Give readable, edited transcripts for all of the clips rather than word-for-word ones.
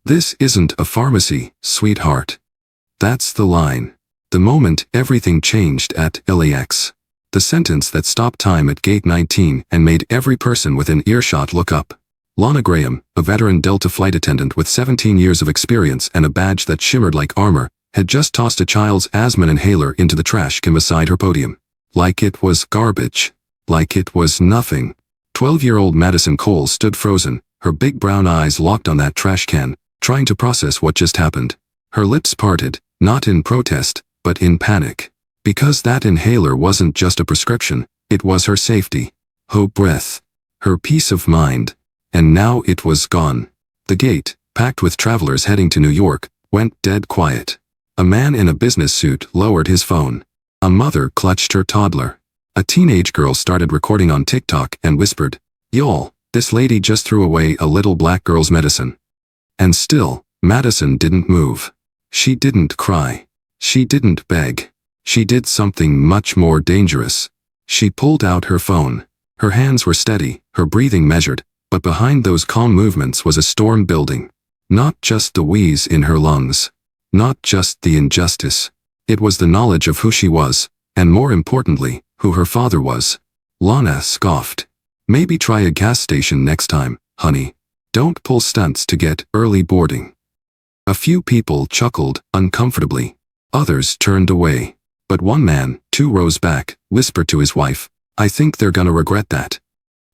"This isn't a pharmacy, sweetheart." That's the line. The moment everything changed at LAX. The sentence that stopped time at gate 19 and made every person within earshot look up. Lana Graham, a veteran Delta flight attendant with 17 years of experience and a badge that shimmered like armor, had just tossed a child's asthma inhaler into the trash can beside her podium. Like it was garbage. Like it was nothing. 12-year-old Madison Cole stood frozen, her big brown eyes locked on that trash can, trying to process what just happened. Her lips parted, not in protest, but in panic. Because that inhaler wasn't just a prescription, it was her safety, her breath, her peace of mind. And now it was gone. The gate, packed with travelers heading to New York, went dead quiet. A man in a business suit lowered his phone. A mother clutched her toddler. A teenage girl started recording on TikTok and whispered, "Y'all, this lady just threw away a little black girl's medicine." And still, Madison didn't move. She didn't cry. She didn't beg. She did something much more dangerous. She pulled out her phone. Her hands were steady, her breathing measured, but behind those calm movements was a storm building. Not just the wheeze in her lungs. Not just the injustice. It was the knowledge of who she was, and more importantly, who her father was. Lana scoffed. "Maybe try a gas station next time, honey. Don't pull stunts to get early boarding." A few people chuckled uncomfortably. Others turned away. But one man, 2 rows back, whispered to his wife, "I think they're gonna regret that."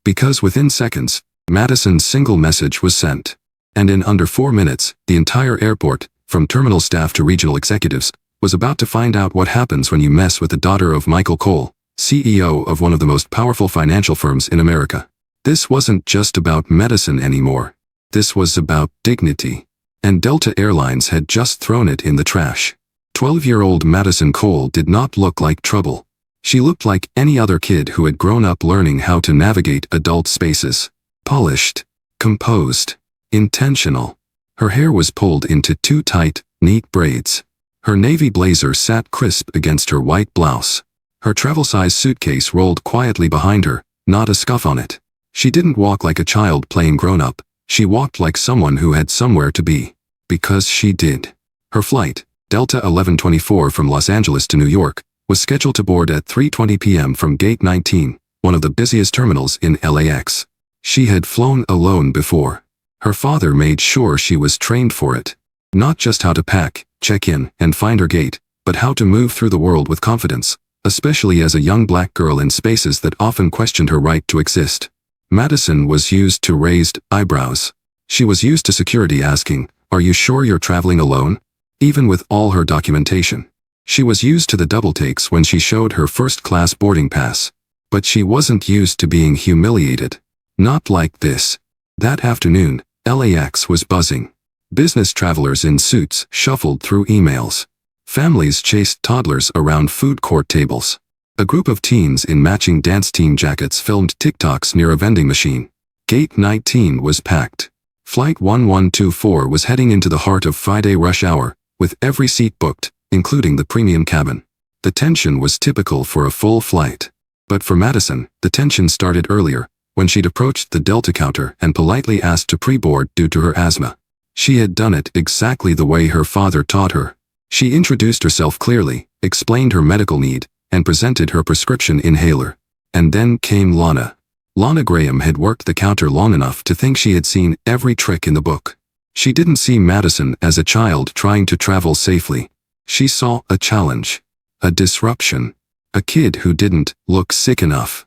Because within seconds, Madison's single message was sent. And in under 4 minutes, the entire airport, from terminal staff to regional executives, was about to find out what happens when you mess with the daughter of Michael Cole, CEO of one of the most powerful financial firms in America. This wasn't just about medicine anymore. This was about dignity. And Delta Airlines had just thrown it in the trash. 12-year-old Madison Cole did not look like trouble. She looked like any other kid who had grown up learning how to navigate adult spaces. Polished, composed, intentional. Her hair was pulled into 2 tight, neat braids. Her navy blazer sat crisp against her white blouse. Her travel-size suitcase rolled quietly behind her, not a scuff on it. She didn't walk like a child playing grown-up. She walked like someone who had somewhere to be. Because she did. Her flight, Delta 1124 from Los Angeles to New York, was scheduled to board at 3:20 p.m. from Gate 19, one of the busiest terminals in LAX. She had flown alone before. Her father made sure she was trained for it. Not just how to pack, check in, and find her gate, but how to move through the world with confidence, especially as a young black girl in spaces that often questioned her right to exist. Madison was used to raised eyebrows. She was used to security asking, "Are you sure you're traveling alone?" Even with all her documentation. She was used to the double takes when she showed her first-class boarding pass. But she wasn't used to being humiliated. Not like this. That afternoon, LAX was buzzing. Business travelers in suits shuffled through emails. Families chased toddlers around food court tables. A group of teens in matching dance team jackets filmed TikToks near a vending machine. Gate 19 was packed. Flight 1124 was heading into the heart of Friday rush hour, with every seat booked, including the premium cabin. The tension was typical for a full flight. But for Madison, the tension started earlier, when she'd approached the Delta counter and politely asked to pre-board due to her asthma. She had done it exactly the way her father taught her. She introduced herself clearly, explained her medical need, and presented her prescription inhaler. And then came Lana. Lana Graham had worked the counter long enough to think she had seen every trick in the book. She didn't see Madison as a child trying to travel safely. She saw a challenge. A disruption. A kid who didn't look sick enough.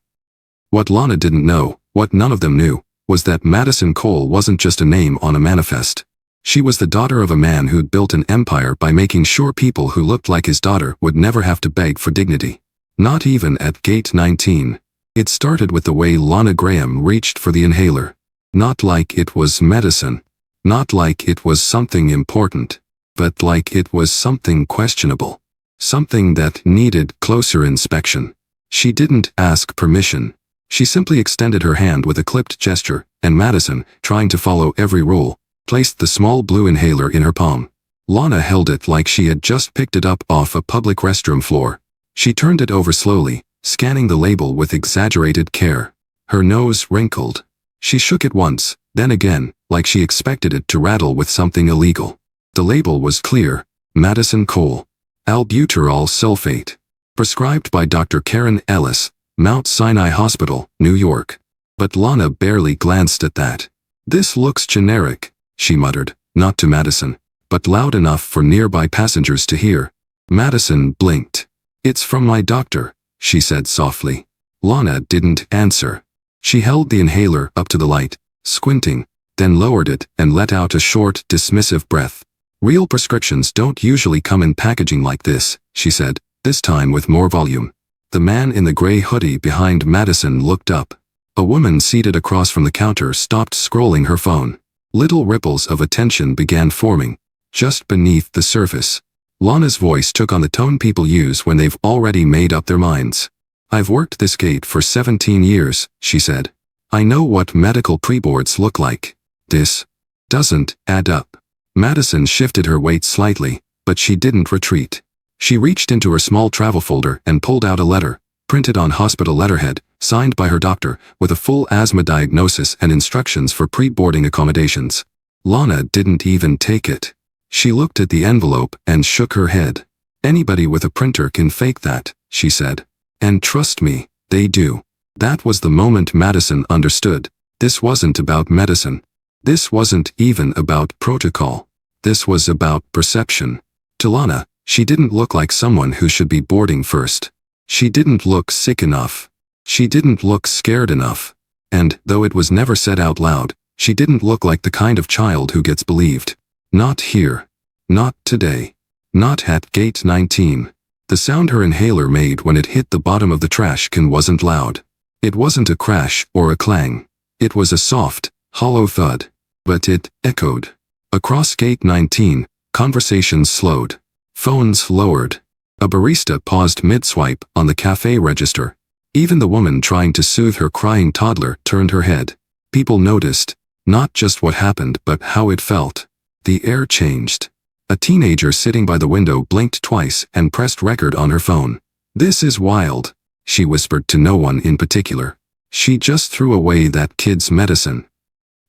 What Lana didn't know, what none of them knew, was that Madison Cole wasn't just a name on a manifest. She was the daughter of a man who'd built an empire by making sure people who looked like his daughter would never have to beg for dignity. Not even at Gate 19. It started with the way Lana Graham reached for the inhaler. Not like it was medicine. Not like it was something important. But like it was something questionable. Something that needed closer inspection. She didn't ask permission. She simply extended her hand with a clipped gesture, and Madison, trying to follow every rule, placed the small blue inhaler in her palm. Lana held it like she had just picked it up off a public restroom floor. She turned it over slowly, scanning the label with exaggerated care. Her nose wrinkled. She shook it once, Then again, like she expected it to rattle with something illegal. The label was clear: Madison Cole, albuterol sulfate. Prescribed by Dr. Karen Ellis, Mount Sinai Hospital, New York. But Lana barely glanced at that. "This looks generic," she muttered, not to Madison, but loud enough for nearby passengers to hear. Madison blinked. "It's from my doctor," she said softly. Lana didn't answer. She held the inhaler up to the light, squinting, then lowered it and let out a short, dismissive breath. "Real prescriptions don't usually come in packaging like this," she said, this time with more volume. The man in the gray hoodie behind Madison looked up. A woman seated across from the counter stopped scrolling her phone. Little ripples of attention began forming, just beneath the surface. Lana's voice took on the tone people use when they've already made up their minds. "I've worked this gate for 17 years, she said. "I know what medical pre-boards look like. This doesn't add up." Madison shifted her weight slightly, but she didn't retreat. She reached into her small travel folder and pulled out a letter, printed on hospital letterhead, signed by her doctor, with a full asthma diagnosis and instructions for pre-boarding accommodations. Lana didn't even take it. She looked at the envelope and shook her head. "Anybody with a printer can fake that," she said. "And trust me, they do." That was the moment Madison understood. This wasn't about medicine. This wasn't even about protocol. This was about perception. To Lana, she didn't look like someone who should be boarding first. She didn't look sick enough. She didn't look scared enough. And, though it was never said out loud, she didn't look like the kind of child who gets believed. Not here. Not today. Not at gate 19. The sound her inhaler made when it hit the bottom of the trash can wasn't loud. It wasn't a crash or a clang. It was a soft, hollow thud. But it echoed. Across gate 19, conversations slowed. Phones lowered. A barista paused mid-swipe on the cafe register. Even the woman trying to soothe her crying toddler turned her head. People noticed, not just what happened but how it felt. The air changed. A teenager sitting by the window blinked twice and pressed record on her phone. "This is wild," she whispered to no one in particular. She just threw away that kid's medicine.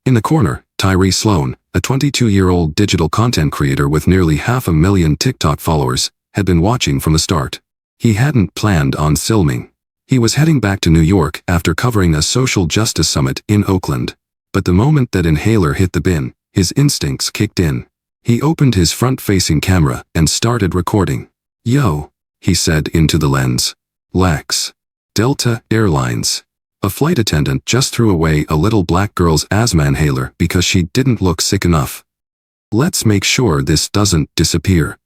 In the corner, Tyree Sloan, a 22-year-old digital content creator with nearly 500,000 TikTok followers, had been watching from the start. He hadn't planned on filming. He was heading back to New York after covering a social justice summit in Oakland. But the moment that inhaler hit the bin, his instincts kicked in. He opened his front-facing camera and started recording. "Yo," he said into the lens. "Lax. Delta Airlines." A flight attendant just threw away a little black girl's asthma inhaler because she didn't look sick enough. "Let's make sure this doesn't disappear."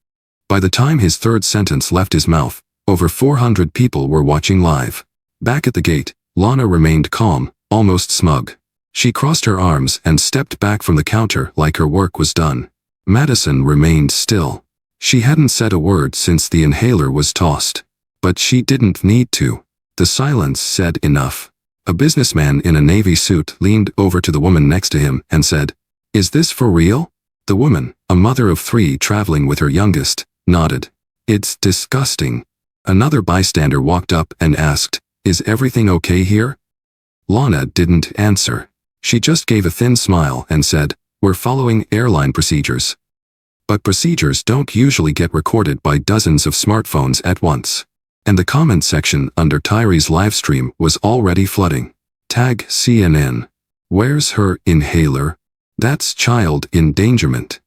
By the time his third sentence left his mouth, over 400 people were watching live. Back at the gate, Lana remained calm, almost smug. She crossed her arms and stepped back from the counter like her work was done. Madison remained still. She hadn't said a word since the inhaler was tossed. But she didn't need to. The silence said enough. A businessman in a navy suit leaned over to the woman next to him and said, "Is this for real?" The woman, a mother of 3 traveling with her youngest, nodded. "It's disgusting." Another bystander walked up and asked, "Is everything okay here?" Lana didn't answer. She just gave a thin smile and said, "We're following airline procedures." But procedures don't usually get recorded by dozens of smartphones at once. And the comment section under Tyree's livestream was already flooding. Tag CNN. Where's her inhaler? That's child endangerment.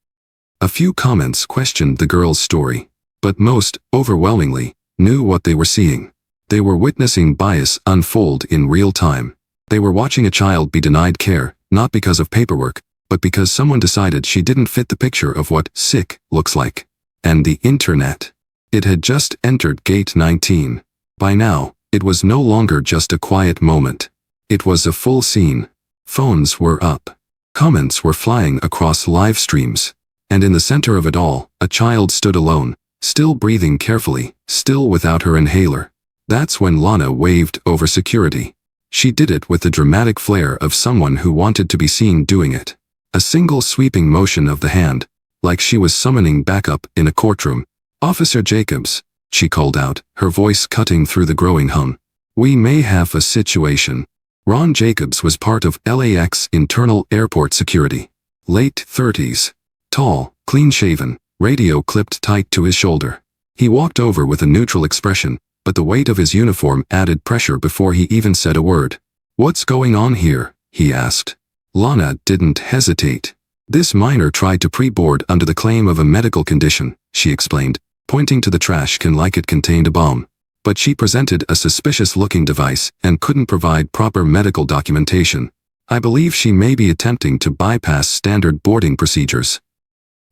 A few comments questioned the girl's story. But most, overwhelmingly, knew what they were seeing. They were witnessing bias unfold in real time. They were watching a child be denied care, not because of paperwork, but because someone decided she didn't fit the picture of what sick looks like. And the internet. It had just entered gate 19. By now, it was no longer just a quiet moment. It was a full scene. Phones were up. Comments were flying across live streams. And in the center of it all, a child stood alone, still breathing carefully, still without her inhaler. That's when Lana waved over security. She did it with the dramatic flair of someone who wanted to be seen doing it. A single sweeping motion of the hand, like she was summoning backup in a courtroom. "Officer Jacobs," she called out, her voice cutting through the growing hum. "We may have a situation." Ron Jacobs was part of LAX internal airport security. Late 30s. Tall, clean-shaven, radio clipped tight to his shoulder. He walked over with a neutral expression, but the weight of his uniform added pressure before he even said a word. "What's going on here?" he asked. Lana didn't hesitate. "This minor tried to pre-board under the claim of a medical condition," she explained, pointing to the trash can like it contained a bomb. "But she presented a suspicious-looking device and couldn't provide proper medical documentation. I believe she may be attempting to bypass standard boarding procedures."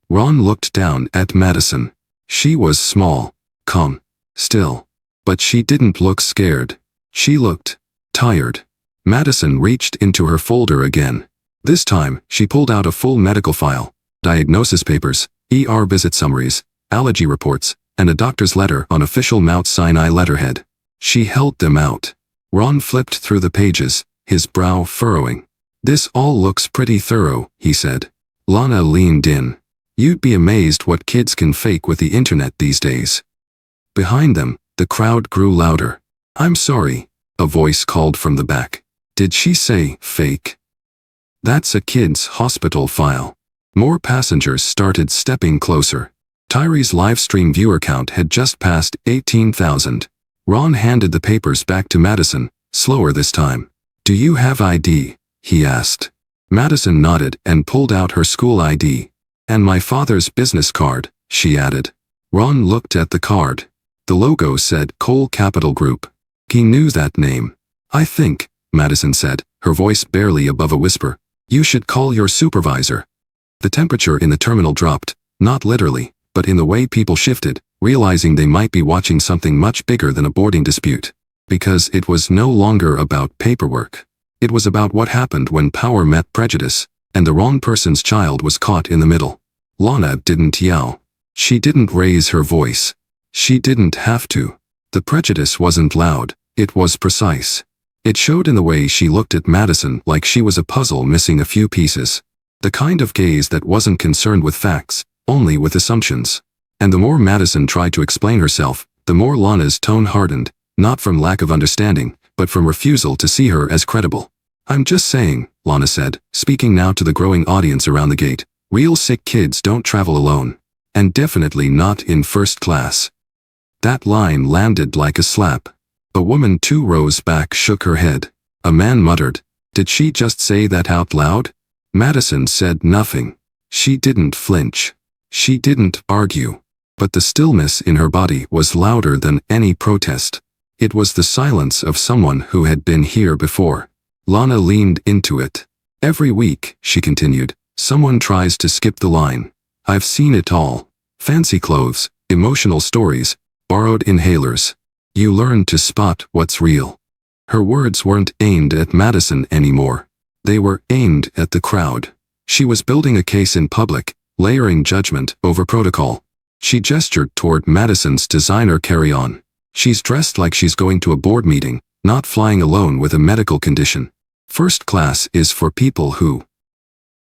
Ron looked down at Madison. She was small, calm, still. But she didn't look scared. She looked tired. Madison reached into her folder again. This time, she pulled out a full medical file, diagnosis papers, ER visit summaries, allergy reports, and a doctor's letter on official Mount Sinai letterhead. She held them out. Ron flipped through the pages, his brow furrowing. "This all looks pretty thorough," he said. Lana leaned in. "You'd be amazed what kids can fake with the internet these days." Behind them, the crowd grew louder. "I'm sorry," a voice called from the back. "Did she say fake?" "That's a kid's hospital file." More passengers started stepping closer. Tyree's livestream viewer count had just passed 18,000. Ron handed the papers back to Madison, slower this time. "Do you have ID?" he asked. Madison nodded and pulled out her school ID. "And my father's business card," she added. Ron looked at the card. The logo said Cole Capital Group. He knew that name. "I think," Madison said, her voice barely above a whisper, "you should call your supervisor." The temperature in the terminal dropped, not literally, but in the way people shifted, realizing they might be watching something much bigger than a boarding dispute. Because it was no longer about paperwork. It was about what happened when power met prejudice, and the wrong person's child was caught in the middle. Lana didn't yell. She didn't raise her voice. She didn't have to. The prejudice wasn't loud, it was precise. It showed in the way she looked at Madison like she was a puzzle missing a few pieces. The kind of gaze that wasn't concerned with facts, only with assumptions. And the more Madison tried to explain herself, the more Lana's tone hardened, not from lack of understanding, but from refusal to see her as credible. "I'm just saying," Lana said, speaking now to the growing audience around the gate, "real sick kids don't travel alone. And definitely not in first class." That line landed like a slap. A woman 2 rows back shook her head. A man muttered, "Did she just say that out loud?" Madison said nothing. She didn't flinch. She didn't argue. But the stillness in her body was louder than any protest. It was the silence of someone who had been here before. Lana leaned into it. "Every week," she continued, "someone tries to skip the line. I've seen it all. Fancy clothes, emotional stories, borrowed inhalers. You learn to spot what's real." Her words weren't aimed at Madison anymore. They were aimed at the crowd. She was building a case in public, layering judgment over protocol. She gestured toward Madison's designer carry-on. "She's dressed like she's going to a board meeting, not flying alone with a medical condition. First class is for people who..."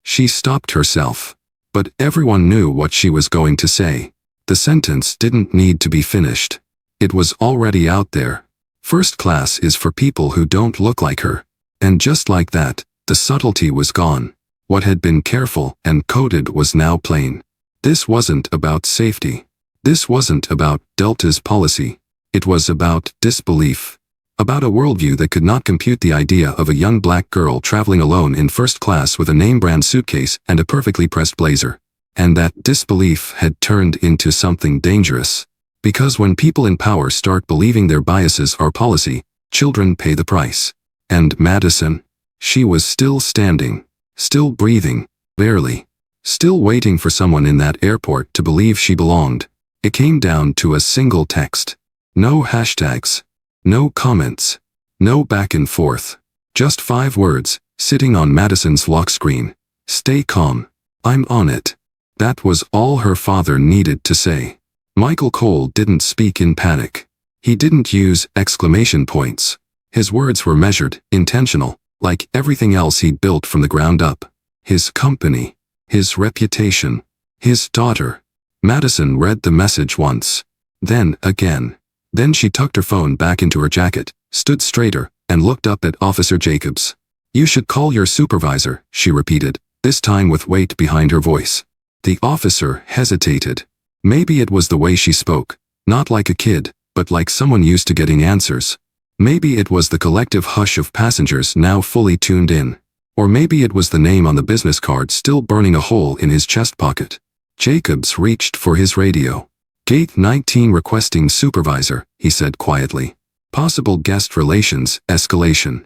She stopped herself. But everyone knew what she was going to say. The sentence didn't need to be finished. It was already out there. First class is for people who don't look like her. And just like that, the subtlety was gone. What had been careful and coded was now plain. This wasn't about safety. This wasn't about Delta's policy. It was about disbelief. About a worldview that could not compute the idea of a young black girl traveling alone in first class with a name-brand suitcase and a perfectly pressed blazer. And that disbelief had turned into something dangerous. Because when people in power start believing their biases are policy, children pay the price. And Madison? She was still standing. Still breathing. Barely. Still waiting for someone in that airport to believe she belonged. It came down to a single text. No hashtags. No comments. No back and forth. Just 5 words, sitting on Madison's lock screen. "Stay calm. I'm on it." That was all her father needed to say. Michael Cole didn't speak in panic. He didn't use exclamation points. His words were measured, intentional, like everything else he'd built from the ground up. His company. His reputation. His daughter. Madison read the message once. Then again. Then she tucked her phone back into her jacket, stood straighter, and looked up at Officer Jacobs. "You should call your supervisor," she repeated, this time with weight behind her voice. The officer hesitated. Maybe it was the way she spoke, not like a kid, but like someone used to getting answers. Maybe it was the collective hush of passengers now fully tuned in. Or maybe it was the name on the business card still burning a hole in his chest pocket. Jacobs reached for his radio. "Gate 19 requesting supervisor," he said quietly. "Possible guest relations escalation."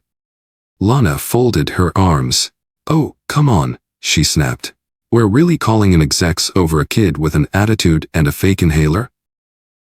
Lana folded her arms. "Oh, come on," she snapped. "We're really calling in execs over a kid with an attitude and a fake inhaler?"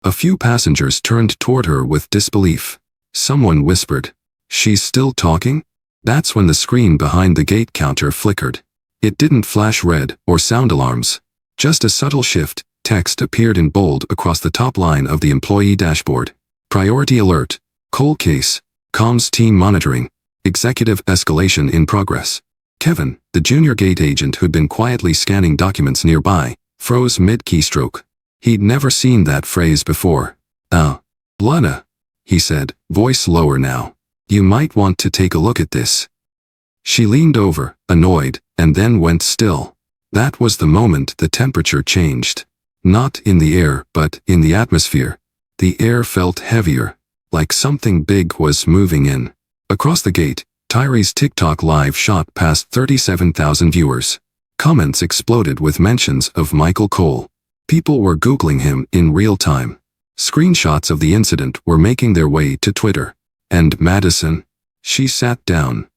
A few passengers turned toward her with disbelief. Someone whispered, "She's still talking?" That's when the screen behind the gate counter flickered. It didn't flash red or sound alarms. Just a subtle shift. Text appeared in bold across the top line of the employee dashboard. "Priority alert. Cold case. Comms team monitoring. Executive escalation in progress." Kevin, the junior gate agent who'd been quietly scanning documents nearby, froze mid-keystroke. He'd never seen that phrase before. Lana," he said, voice lower now. "You might want to take a look at this." She leaned over, annoyed, and then went still. That was the moment the temperature changed. Not in the air, but in the atmosphere. The air felt heavier, like something big was moving in. Across the gate, Tyree's TikTok live shot past 37,000 viewers. Comments exploded with mentions of Michael Cole. People were Googling him in real time. Screenshots of the incident were making their way to Twitter. And Madison? She sat down,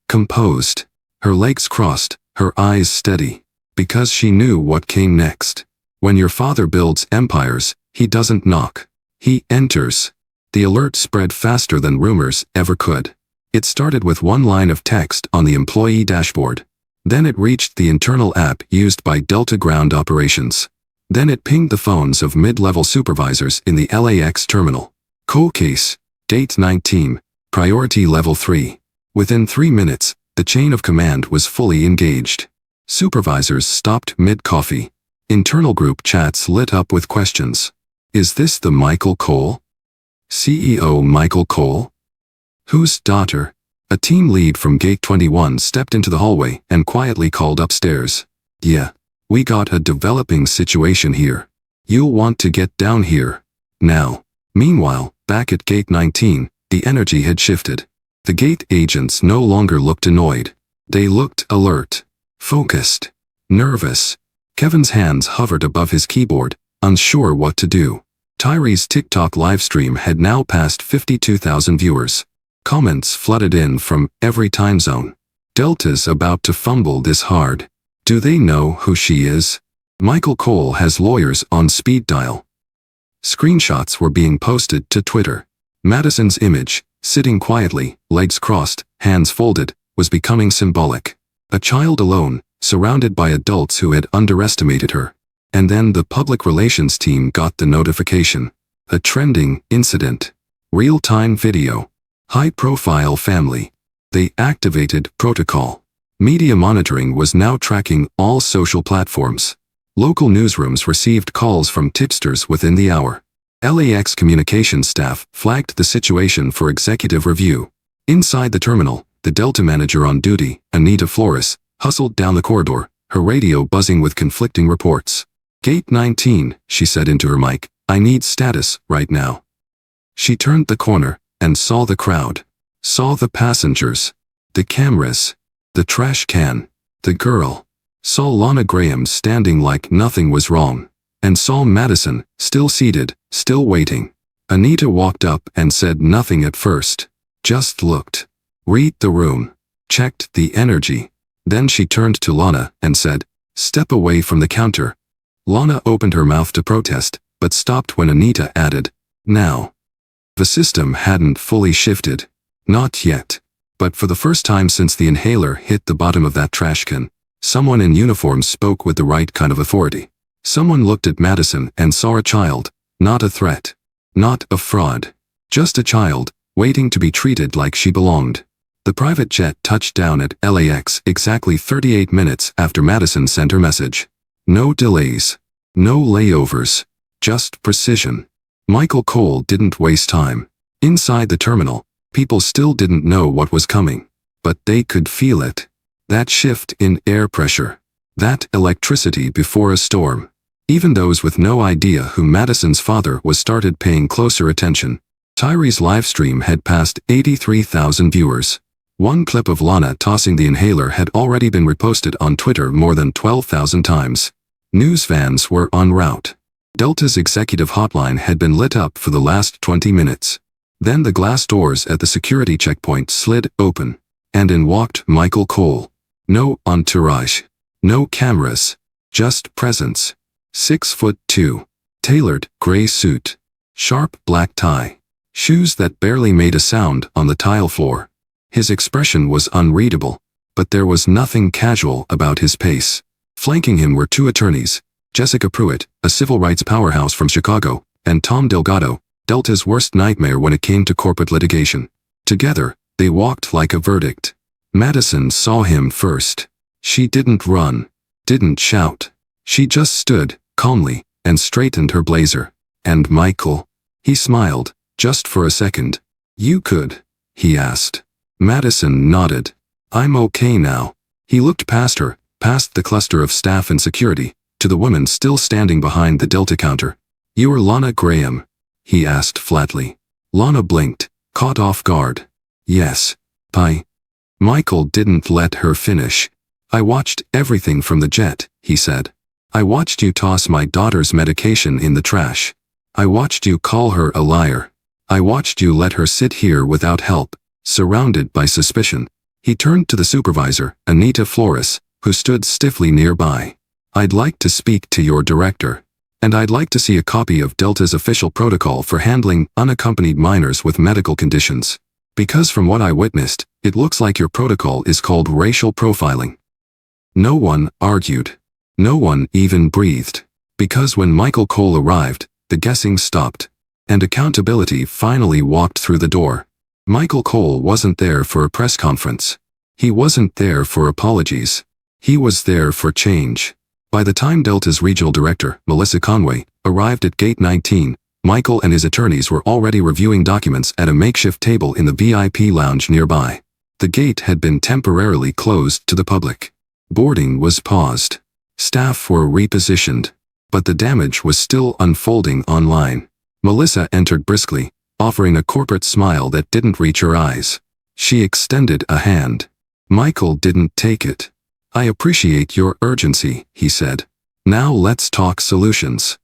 composed. Her legs crossed, her eyes steady. Because she knew what came next. When your father builds empires, he doesn't knock. He enters. The alert spread faster than rumors ever could. It started with one line of text on the employee dashboard. Then it reached the internal app used by Delta Ground Operations. Then it pinged the phones of mid-level supervisors in the LAX terminal. "Cold case. Date 19. Priority level 3. Within 3 minutes, the chain of command was fully engaged. Supervisors stopped mid-coffee. Internal group chats lit up with questions. Is this the Michael Cole? CEO Michael Cole? Whose daughter? A team lead from Gate 21 stepped into the hallway and quietly called upstairs. "Yeah, we got a developing situation here. You'll want to get down here. Now." Meanwhile, back at Gate 19, the energy had shifted. The gate agents no longer looked annoyed. They looked alert, focused, nervous. Kevin's hands hovered above his keyboard, unsure what to do. Tyree's TikTok livestream had now passed 52,000 viewers. Comments flooded in from every time zone. "Delta's about to fumble this hard. Do they know who she is? Michael Cole has lawyers on speed dial." Screenshots were being posted to Twitter. Madison's image, sitting quietly, legs crossed, hands folded, was becoming symbolic. A child alone, surrounded by adults who had underestimated her. And then the public relations team got the notification. A trending incident. Real-time video. High-profile family. They activated protocol. Media monitoring was now tracking all social platforms. Local newsrooms received calls from tipsters within the hour. LAX communications staff flagged the situation for executive review. Inside the terminal, the Delta manager on duty, Anita Flores, hustled down the corridor, her radio buzzing with conflicting reports. "Gate 19, she said into her mic, "I need status right now." She turned the corner and saw the crowd. Saw the passengers. The cameras. The trash can. The girl. Saw Lana Graham standing like nothing was wrong. And saw Madison, still seated, still waiting. Anita walked up and said nothing at first. Just looked. Read the room. Checked the energy. Then she turned to Lana and said, "Step away from the counter." Lana opened her mouth to protest, but stopped when Anita added, "Now." The system hadn't fully shifted. Not yet. But for the first time since the inhaler hit the bottom of that trash can, someone in uniform spoke with the right kind of authority. Someone looked at Madison and saw a child, not a threat. Not a fraud. Just a child, waiting to be treated like she belonged. The private jet touched down at LAX exactly 38 minutes after Madison sent her message. No delays. No layovers. Just precision. Michael Cole didn't waste time. Inside the terminal, People still didn't know what was coming, but they could feel it. That shift in air pressure. That electricity before a storm. Even those with no idea who Madison's father was started paying closer attention. Tyree's livestream had passed 83,000 viewers. One clip of Lana tossing the inhaler had already been reposted on Twitter more than 12,000 times. News vans were en route. Delta's executive hotline had been lit up for the last 20 minutes. Then the glass doors at the security checkpoint slid open, and in walked Michael Cole. No entourage. No cameras. Just presence. 6'2". Tailored gray suit. Sharp black tie. Shoes that barely made a sound on the tile floor. His expression was unreadable, but there was nothing casual about his pace. Flanking him were two attorneys, Jessica Pruitt, a civil rights powerhouse from Chicago, and Tom Delgado, Delta's worst nightmare when it came to corporate litigation. Together, they walked like a verdict. Madison saw him first. She didn't run, didn't shout. She just stood, calmly, and straightened her blazer. And Michael? He smiled, just for a second. You could? He asked. Madison nodded. I'm okay now. He looked past her, past the cluster of staff and security, to the woman still standing behind the Delta counter. You are Lana Graham? He asked flatly. Lana blinked, caught off guard. Yes. Bye. Michael didn't let her finish. I watched everything from the jet, he said. I watched you toss my daughter's medication in the trash. I watched you call her a liar. I watched you let her sit here without help, surrounded by suspicion. He turned to the supervisor, Anita Flores, who stood stiffly nearby. I'd like to speak to your director. And I'd like to see a copy of Delta's official protocol for handling unaccompanied minors with medical conditions. Because from what I witnessed, it looks like your protocol is called racial profiling. No one argued. No one even breathed. Because when Michael Cole arrived, the guessing stopped. And accountability finally walked through the door. Michael Cole wasn't there for a press conference. He wasn't there for apologies. He was there for change. By the time Delta's regional director, Melissa Conway, arrived at Gate 19, Michael and his attorneys were already reviewing documents at a makeshift table in the VIP lounge nearby. The gate had been temporarily closed to the public. Boarding was paused. Staff were repositioned. But the damage was still unfolding online. Melissa entered briskly, offering a corporate smile that didn't reach her eyes. She extended a hand. Michael didn't take it. I appreciate your urgency, he said. Now let's talk solutions.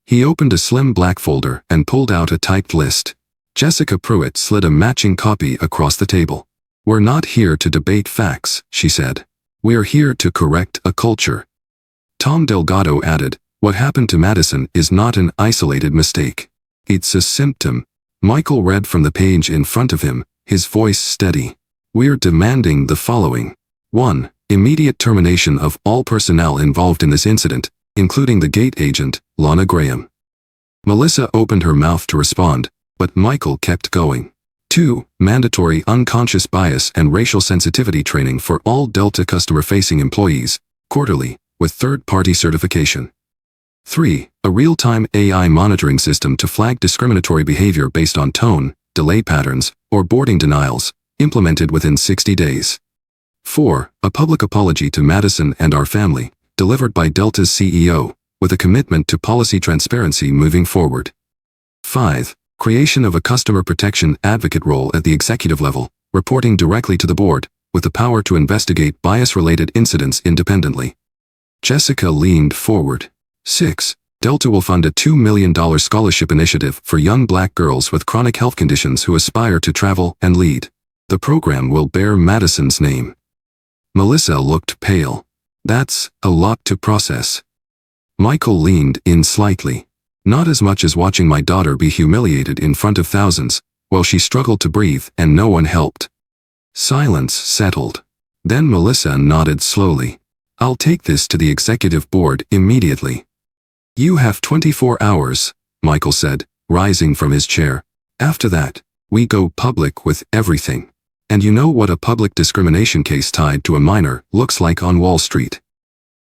He opened a slim black folder and pulled out a typed list. Jessica Pruitt slid a matching copy across the table. We're not here to debate facts, she said. We're here to correct a culture. Tom Delgado added, what happened to Madison is not an isolated mistake. It's a symptom. Michael read from the page in front of him, his voice steady. We're demanding the following. 1. Immediate termination of all personnel involved in this incident, including the gate agent, Lana Graham. Melissa opened her mouth to respond, but Michael kept going. 2. Mandatory unconscious bias and racial sensitivity training for all Delta customer-facing employees, quarterly, with third-party certification. 3. A real-time AI monitoring system to flag discriminatory behavior based on tone, delay patterns, or boarding denials, implemented within 60 days. 4. A public apology to Madison and our family, delivered by Delta's CEO, with a commitment to policy transparency moving forward. 5. Creation of a customer protection advocate role at the executive level, reporting directly to the board, with the power to investigate bias-related incidents independently. Jessica leaned forward. 6. Delta will fund a $2 million scholarship initiative for young black girls with chronic health conditions who aspire to travel and lead. The program will bear Madison's name. Melissa looked pale. That's a lot to process. Michael leaned in slightly. Not as much as watching my daughter be humiliated in front of thousands, while she struggled to breathe and no one helped. Silence settled. Then Melissa nodded slowly. I'll take this to the executive board immediately. You have 24 hours, Michael said, rising from his chair. After that, we go public with everything. And you know what a public discrimination case tied to a minor looks like on Wall Street.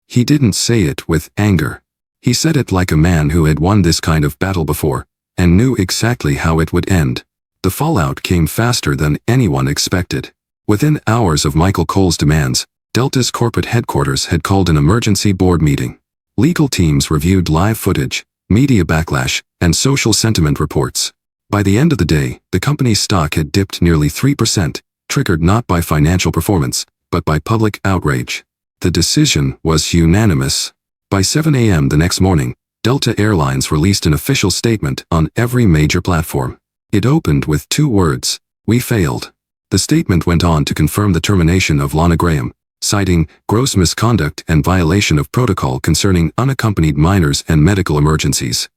He didn't say it with anger. He said it like a man who had won this kind of battle before, and knew exactly how it would end. The fallout came faster than anyone expected. Within hours of Michael Cole's demands, Delta's corporate headquarters had called an emergency board meeting. Legal teams reviewed live footage, media backlash, and social sentiment reports. By the end of the day, the company's stock had dipped nearly 3%, triggered not by financial performance, but by public outrage. The decision was unanimous. By 7 a.m. the next morning, Delta Airlines released an official statement on every major platform. It opened with 2 words: "We failed." The statement went on to confirm the termination of Lana Graham, citing gross misconduct and violation of protocol concerning unaccompanied minors and medical emergencies.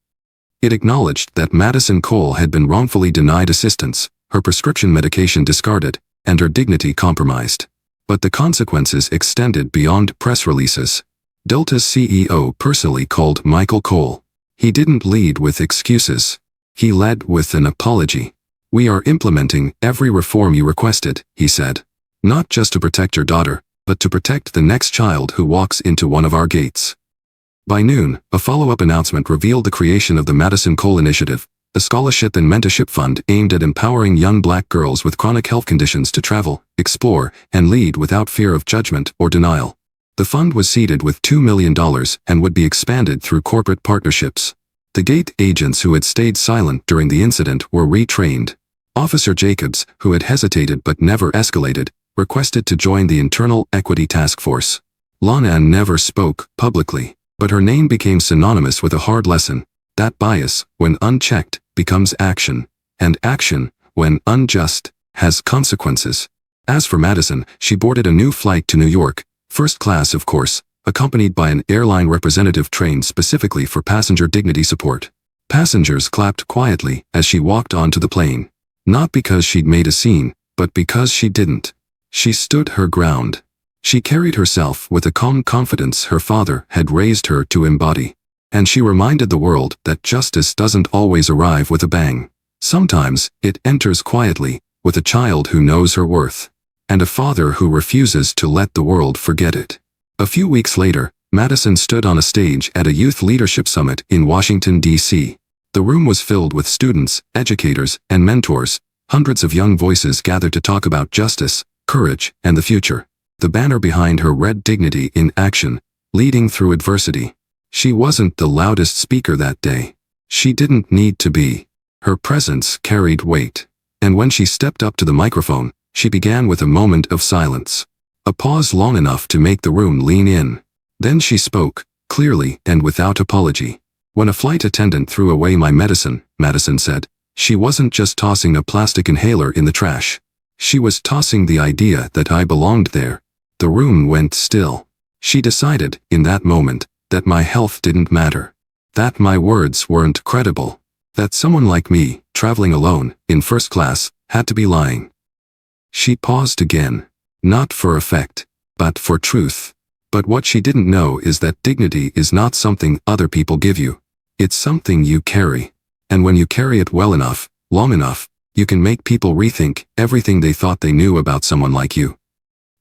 It acknowledged that Madison Cole had been wrongfully denied assistance, her prescription medication discarded, and her dignity compromised. But the consequences extended beyond press releases. Delta's CEO personally called Michael Cole. He didn't lead with excuses. He led with an apology. "We are implementing every reform you requested," he said. "Not just to protect your daughter, but to protect the next child who walks into one of our gates." By noon, a follow-up announcement revealed the creation of the Madison Cole Initiative, a scholarship and mentorship fund aimed at empowering young Black girls with chronic health conditions to travel, explore, and lead without fear of judgment or denial. The fund was seeded with $2 million and would be expanded through corporate partnerships. The gate agents who had stayed silent during the incident were retrained. Officer Jacobs, who had hesitated but never escalated, requested to join the Internal Equity Task Force. Lana never spoke publicly, but her name became synonymous with a hard lesson: that bias, when unchecked, becomes action, and action, when unjust, has consequences. As for Madison, she boarded a new flight to New York, first class of course, accompanied by an airline representative trained specifically for passenger dignity support. Passengers clapped quietly as she walked onto the plane. Not because she'd made a scene, but because she didn't. She stood her ground. She carried herself with a calm confidence her father had raised her to embody. And she reminded the world that justice doesn't always arrive with a bang. Sometimes, it enters quietly, with a child who knows her worth. And a father who refuses to let the world forget it. A few weeks later, Madison stood on a stage at a youth leadership summit in Washington, D.C. The room was filled with students, educators, and mentors. Hundreds of young voices gathered to talk about justice, courage, and the future. The banner behind her read "Dignity in Action, Leading Through Adversity." She wasn't the loudest speaker that day. She didn't need to be. Her presence carried weight. And when she stepped up to the microphone, she began with a moment of silence. A pause long enough to make the room lean in. Then she spoke, clearly and without apology. "When a flight attendant threw away my medicine," Madison said, "she wasn't just tossing a plastic inhaler in the trash. She was tossing the idea that I belonged there." The room went still. She decided, in that moment, that my health didn't matter. That my words weren't credible. That someone like me, traveling alone, in first class, had to be lying. She paused again. Not for effect, but for truth. But what she didn't know is that dignity is not something other people give you. It's something you carry. And when you carry it well enough, long enough, you can make people rethink everything they thought they knew about someone like you.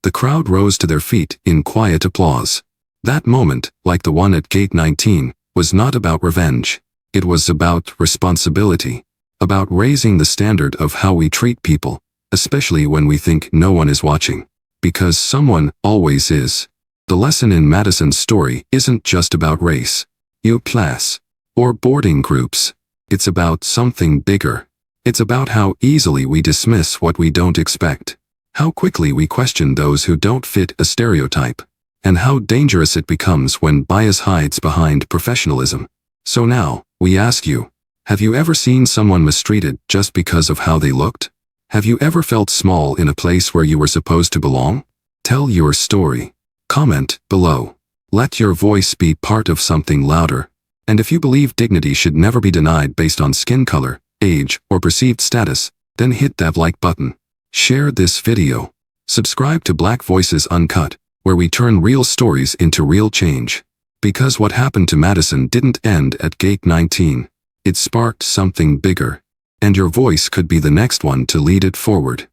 The crowd rose to their feet in quiet applause. That moment, like the one at Gate 19, was not about revenge. It was about responsibility. About raising the standard of how we treat people, especially when we think no one is watching. Because someone always is. The lesson in Madison's story isn't just about race, class, or boarding groups. It's about something bigger. It's about how easily we dismiss what we don't expect. How quickly we question those who don't fit a stereotype. And how dangerous it becomes when bias hides behind professionalism. So now, we ask you, have you ever seen someone mistreated just because of how they looked? Have you ever felt small in a place where you were supposed to belong? Tell your story. Comment below. Let your voice be part of something louder. And if you believe dignity should never be denied based on skin color, age, or perceived status, then hit that like button. Share this video. Subscribe to Black Voices Uncut, where we turn real stories into real change. Because what happened to Madison didn't end at Gate 19. It sparked something bigger. And your voice could be the next one to lead it forward.